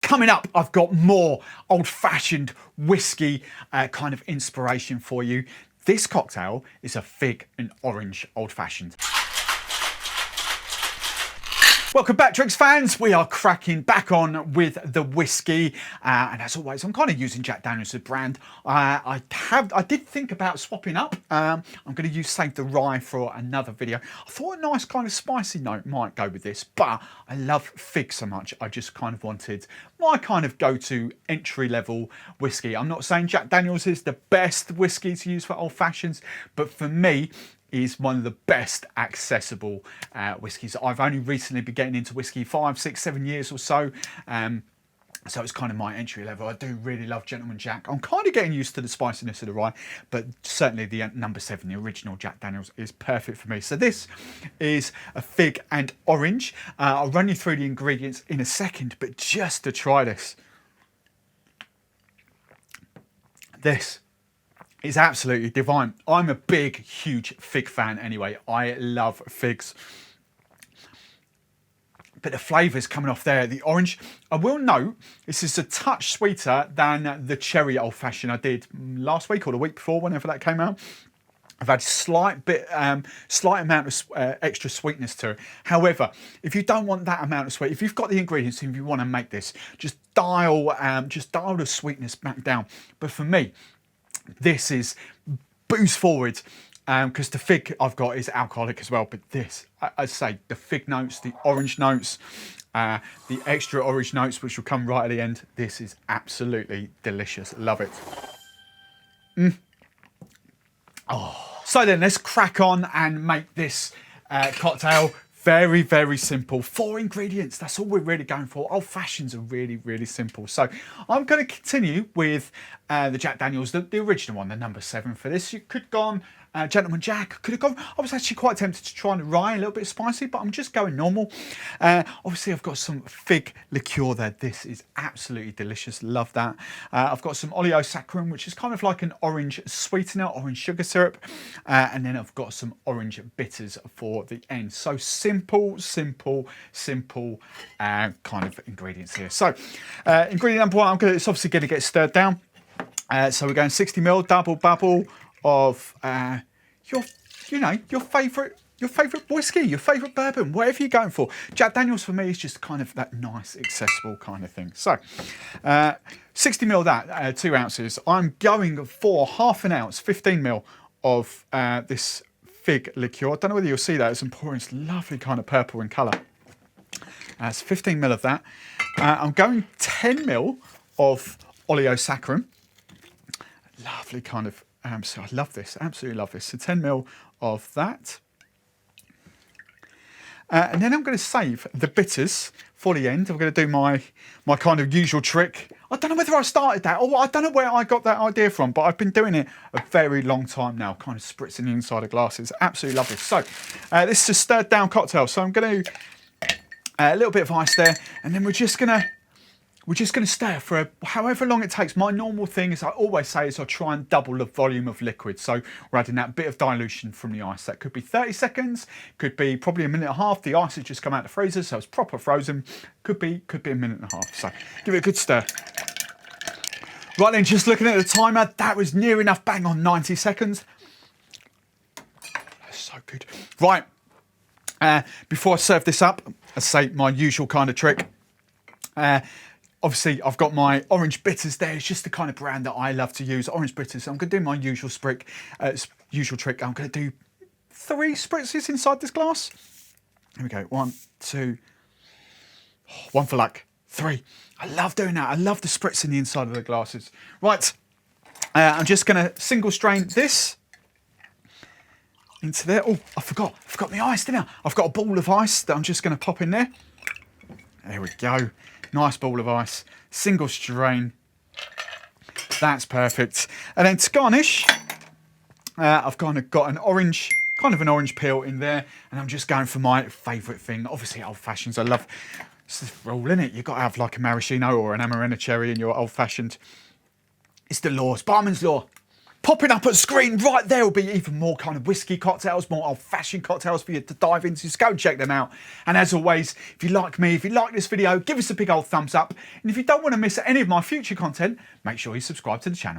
Coming up, I've got more old-fashioned whiskey kind of inspiration for you. This cocktail is a fig and orange old-fashioned. Welcome back, Drinks fans. We are cracking back on with the whiskey, and as always, I'm kind of using Jack Daniel's as a brand. I did think about swapping up. I'm going to use Save the Rye for another video. I thought a nice kind of spicy note might go with this, but I love fig so much. I just kind of wanted my kind of go-to entry-level whiskey. I'm not saying Jack Daniel's is the best whiskey to use for old fashions, but for me, is one of the best accessible whiskies. I've only recently been getting into whiskey 5, 6, 7 years or so. So it's kind of my entry level. I do really love Gentleman Jack. I'm kind of getting used to the spiciness of the rye, but certainly the number 7, the original Jack Daniel's, is perfect for me. So this is a fig and orange. I'll run you through the ingredients in a second, but just to try this. This is absolutely divine. I'm a big, huge fig fan anyway. I love figs. But the flavours coming off there, the orange. I will note, this is a touch sweeter than the cherry old fashioned I did last week or the week before, whenever that came out. I've had slight amount of extra sweetness to it. However, if you don't want that amount of sweet, if you've got the ingredients and if you want to make this, just dial the sweetness back down. But for me, this is boost forward because the fig I've got is alcoholic as well. But this, I say, the fig notes, the orange notes, the extra orange notes, which will come right at the end. This is absolutely delicious. Love it. Oh. So then let's crack on and make this cocktail. Very, very simple. 4 ingredients. That's all we're really going for. Old fashions are really, really simple. So I'm going to continue with the Jack Daniel's, the original one, the number 7 for this. You could go on Gentleman Jack. Could have gone. I was actually quite tempted to try and rye a little bit spicy, but I'm just going normal. Obviously, I've got some Fig Liqueur there. This is absolutely delicious. Love that. I've got some Oleo Saccharum, which is kind of like an orange sweetener, orange sugar syrup. And then I've got some orange bitters for the end. So simple kind of ingredients here. So ingredient number 1, it's obviously going to get stirred down. So we're going 60 ml double bubble of your favourite whiskey, your favourite bourbon, whatever you're going for. Jack Daniel's for me is just kind of that nice, accessible kind of thing. So 60 ml that, 2 ounces. I'm going for half an ounce, 15 ml of this Fig Liqueur. I don't know whether you'll see that as I'm pouring. It's lovely kind of purple in colour. It's 15 ml of that. I'm going 10 ml of Oleo Saccharum. Lovely kind of, so I love this, absolutely love this. So 10 ml of that. And then I'm going to save the bitters for the end. I'm going to do my kind of usual trick. I don't know whether I started that or I don't know where I got that idea from, but I've been doing it a very long time now, kind of spritzing the inside of glasses. Absolutely love this. So this is a stirred down cocktail. So I'm going to, a little bit of ice there, and then we're just going to stir for however long it takes. My normal thing, as I always say, is I try and double the volume of liquid. So we're adding that bit of dilution from the ice. That could be 30 seconds, could be probably a minute and a half. The ice has just come out of the freezer, so it's proper frozen. Could be a minute and a half. So give it a good stir. Right then, just looking at the timer, that was near enough, bang on 90 seconds. That's so good. Right, before I serve this up, I say my usual kind of trick. Obviously, I've got my orange bitters there. It's just the kind of brand that I love to use, orange bitters. So I'm going to do my usual trick. I'm going to do 3 spritzes inside this glass. Here we go. 1, 2, 1 for luck. 3. I love doing that. I love the spritz in the inside of the glasses. Right. I'm just going to single strain this into there. Oh, I forgot my ice, didn't I? I've got a ball of ice that I'm just going to pop in there. There we go. Nice ball of ice. Single strain. That's perfect. And then to garnish, I've kind of got an orange peel in there, and I'm just going for my favourite thing. Obviously, old fashions. I love. It's the rule, isn't it? You've got to have like a maraschino or an amarena cherry in your old fashioned. It's the law. It's Barman's law. Popping up at screen right there will be even more kind of whiskey cocktails, more old-fashioned cocktails for you to dive into. So go and check them out. And as always, if you like me, if you like this video, give us a big old thumbs up. And if you don't want to miss any of my future content, make sure you subscribe to the channel.